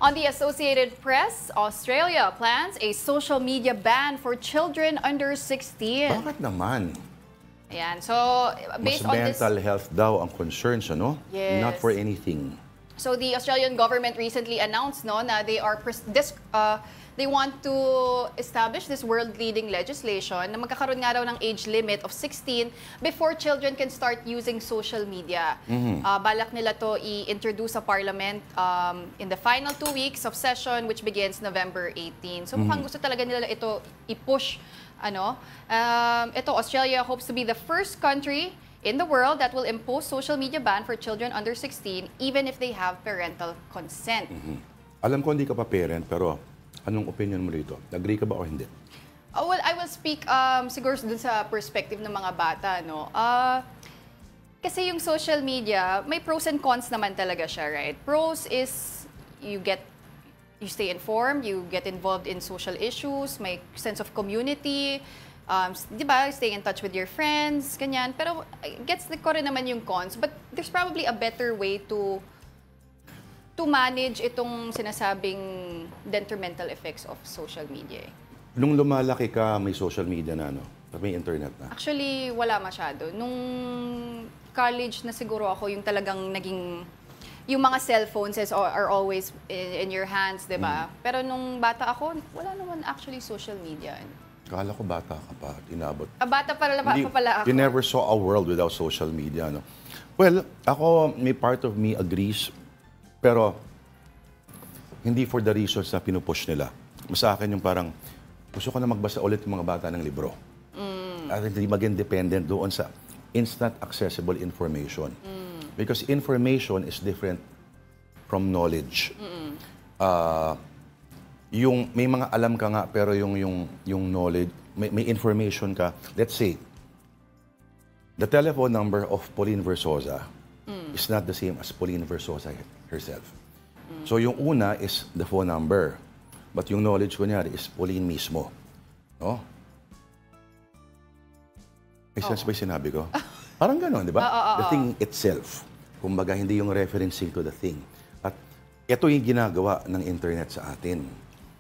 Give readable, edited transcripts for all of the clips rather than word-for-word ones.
On the Associated Press, Australia plans a social media ban for children under 16. Bakit naman? Ayan, so Mas based on this... mental health daw ang concerns, ano? Yes. Not for anything. So the Australian government recently announced na they want to establish this world-leading legislation na magkakaroon nga raw ng age limit of 16 before children can start using social media. Balak nila to i-introduce sa Parliament in the final 2 weeks of session which begins November 18. So mukhang gusto talaga nila ito i-push. Ito, Australia hopes to be the first country in the world that will impose social media ban for children under 16 even if they have parental consent. Alam ko hindi ka pa parent, pero anong opinion mo dito? Agree ka ba o hindi? Well, I will speak siguro dun sa perspective ng mga bata, no? Kasi yung social media, may pros and cons naman talaga siya, right? Pros is you stay informed, you get involved in social issues, may sense of community, di ba, staying in touch with your friends, ganyan. Pero gets ko rin naman yung cons, but there's probably a better way to manage itong sinasabing detrimental effects of social media. Nung lumalaki ka, may social media na, no? May internet na? Actually, wala masyado. Nung college na siguro ako, yung talagang naging... Yung mga cellphones are always in your hands, di ba? Pero nung bata ako, wala naman actually social media. Kala ko bata ka pa, inabot. Bata pa pala ako. You never saw a world without social media, no? Well, ako, may part of me agrees, pero hindi for the reasons na pinupush nila. Sa akin yung parang, gusto ko na magbasa ulit yung mga bata ng libro. At hindi maging dependent doon sa instant accessible information. Because information is different from knowledge. Yung may mga alam ka nga pero yung knowledge, may information ka. Let's say the telephone number of Pauline Versosa is not the same as Pauline Versosa herself. So yung una is the phone number, but yung knowledge kunyari is Pauline mismo. No? May sense ba yung sinabi ko? Parang gano'n, di ba? The thing itself. Kumbaga, hindi yung referencing to the thing. At ito yung ginagawa ng internet sa atin.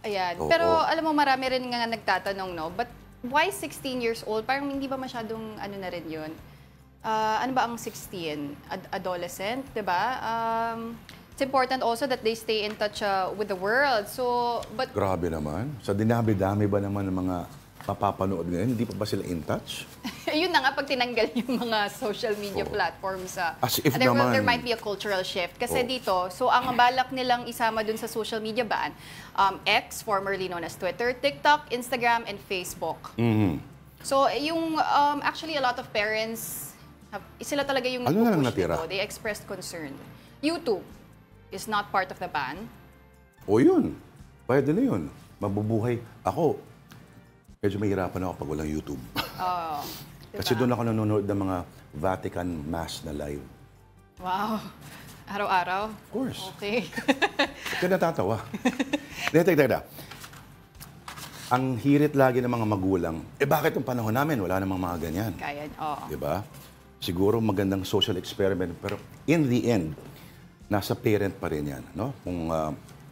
Ayan. Pero alam mo, marami rin nga nagtatanong, no? But why 16 years old? Parang hindi ba masyadong ano na rin yun? Ano ba ang 16? Adolescent, di ba? It's important also that they stay in touch with the world. So, but... Grabe naman. Sa dinami-dami ba naman ng mga papapanood ngayon, hindi pa ba sila in touch? Yun na nga, pag tinanggal yung mga social media platforms, as if there naman, might be a cultural shift. Kasi dito, so ang balak nilang isama dun sa social media ban, X, formerly known as Twitter, TikTok, Instagram, and Facebook. So yung, actually a lot of parents, sila talaga yung ano na lang nag-push natira? nito. They expressed concern. YouTube is not part of the ban. O yun, pwede na yun. Mabubuhay. Ako, medyo mahirapan ako pag walang YouTube. Diba? Kasi doon ako nanonood ng mga Vatican Mass na live. Wow. Araw-araw? Of course. Okay. Kaya natatawa. Teka. Ang hirit lagi ng mga magulang, bakit yung panahon namin wala namang mga ganyan? Kaya, oo. Diba? Siguro magandang social experiment, pero in the end, nasa parent pa rin yan. No? Kung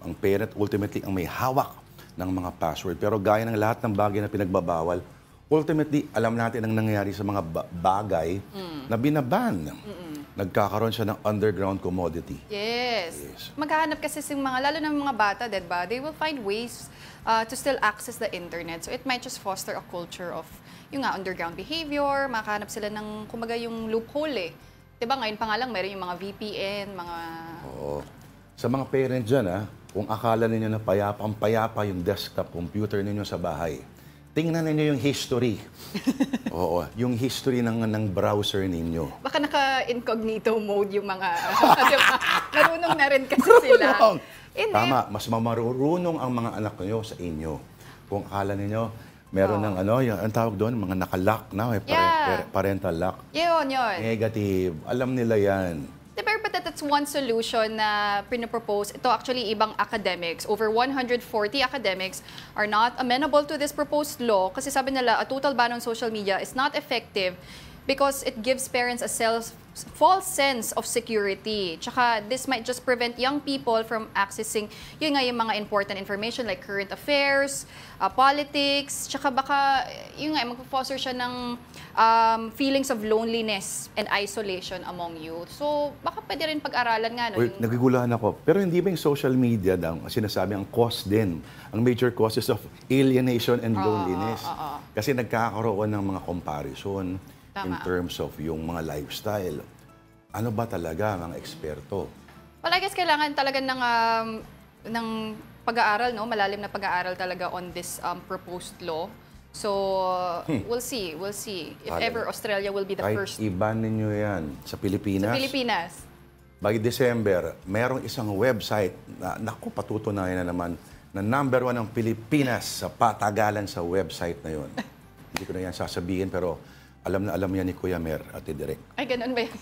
ang parent ultimately ang may hawak ng mga password. Pero gaya ng lahat ng bagay na pinagbabawal, ultimately, alam natin ang nangyayari sa mga bagay na binaban. Nagkakaroon siya ng underground commodity. Yes. Maghahanap kasi yung mga, lalo ng mga bata, diba? They will find ways to still access the internet. So it might just foster a culture of yung underground behavior, makahanap sila ng, kumbaga, yung loophole eh. Diba ngayon pa nga lang, meron yung mga VPN, mga... Oo. Sa mga parents dyan, kung akala ninyo na payapa yung desktop computer ninyo sa bahay, tingnan ninyo yung history. Oo, yung history ng browser ninyo. Baka naka-incognito mode yung mga... diba? Marunong na rin kasi sila. Tama, mas marunong ang mga anak nyo sa inyo. Kung akala ninyo, meron ng ang tawag doon, mga naka-lock na, parental lock. Yun. Negative. Alam nila yan. But that's one solution na pinapropose. Ito actually ibang academics. Over 140 academics are not amenable to this proposed law kasi sabi nila a total ban on social media is not effective because it gives parents a false sense of security. Tsaka this might just prevent young people from accessing yun nga yung mga important information like current affairs, politics, tsaka baka yun nga magpo-foster siya ng feelings of loneliness and isolation among youth. So baka pwede rin pag-aralan nga. No, Uy, nagugulahan ako. Pero hindi ba yung social media daw, sinasabi ang cause din, ang major causes of alienation and loneliness. Kasi nagkakaroon ng mga comparison in terms of yung mga lifestyle. Ano ba talaga mga eksperto? Well, I guess kailangan talaga ng pag-aaral, no? Malalim na pag-aaral talaga on this proposed law. So, we'll see. If ever Australia will be the first. I-ban ninyo yan sa Pilipinas. Sa Pilipinas. By December, merong isang website na, naku, patutunayan na naman, na number 1 ng Pilipinas sa patagalan sa website na yon. Hindi ko na yan sasabihin, pero alam na alam yan ni Kuya Mer at Direk. Ay, ganun ba yun?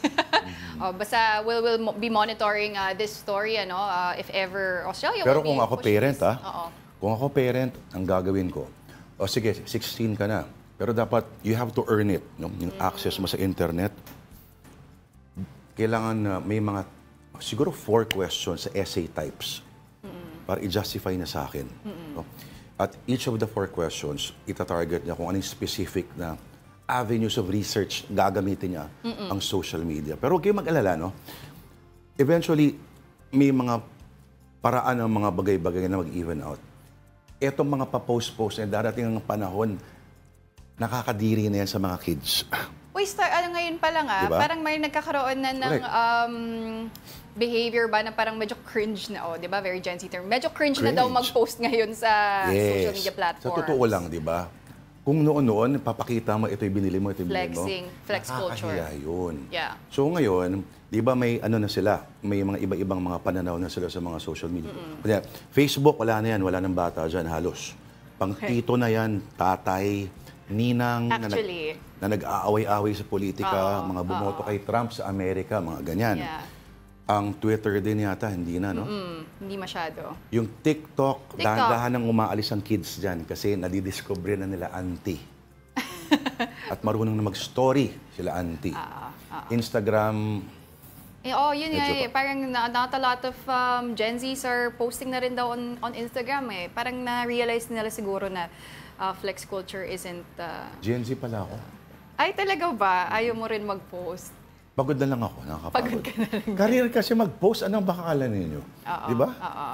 Basta we'll be monitoring this story, ano, if ever Australia Pero will be kung ako parent, kung ako parent, ang gagawin ko, o sige, 16 ka na, pero dapat you have to earn it, no? Yung access mo sa internet. Kailangan may mga, siguro 4 questions sa essay types para i-justify na sa akin. No? At each of the 4 questions, itatarget niya kung anong specific na avenues of research gagamitin niya ang social media. Pero huwag kayong mag-alala, no? Eventually, may mga paraan ng mga bagay-bagay na mag-even out. Etong mga pa-post-post na darating ang panahon, nakakadiri na yan sa mga kids. Uy, ngayon pa lang Diba? parang may nagkakaroon na ng behavior ba na parang medyo cringe na, di ba? Very Gen Z term. Medyo cringe na daw mag-post ngayon sa social media platforms. Sa totoo lang, di ba? Kung noon, papakita mo, ito'y binili mo, ito'y binili mo. Flexing, flex culture. Nakakahiya yun. Yeah. So ngayon, di ba may ano na sila, may mga iba-ibang mga pananaw na sila sa mga social media. Kaya, Facebook, wala na yan, wala nang bata dyan halos. Pang-tito na yan, tatay, ninang, Actually, na nag-aaway-aaway sa politika, mga bumoto kay Trump sa Amerika, mga ganyan. yeah. Ang Twitter din yata, hindi na, no? Hindi masyado. Yung TikTok, dahan-dahan nang umaalis ang kids dyan kasi nadidiscover na nila auntie. At marunong na mag-story sila auntie. Instagram, Yun nga eh. Parang not a lot of Gen Zs are posting na rin daw on Instagram eh. Parang na-realize nila siguro na flex culture isn't... Gen Z pala ako. Ay, talaga ba? Ayaw mo rin mag-post? Pagod na lang ako, nakakapagod. Pagod ka na lang. Career kasi mag-post, anong baka kala ninyo? Di ba? Oo.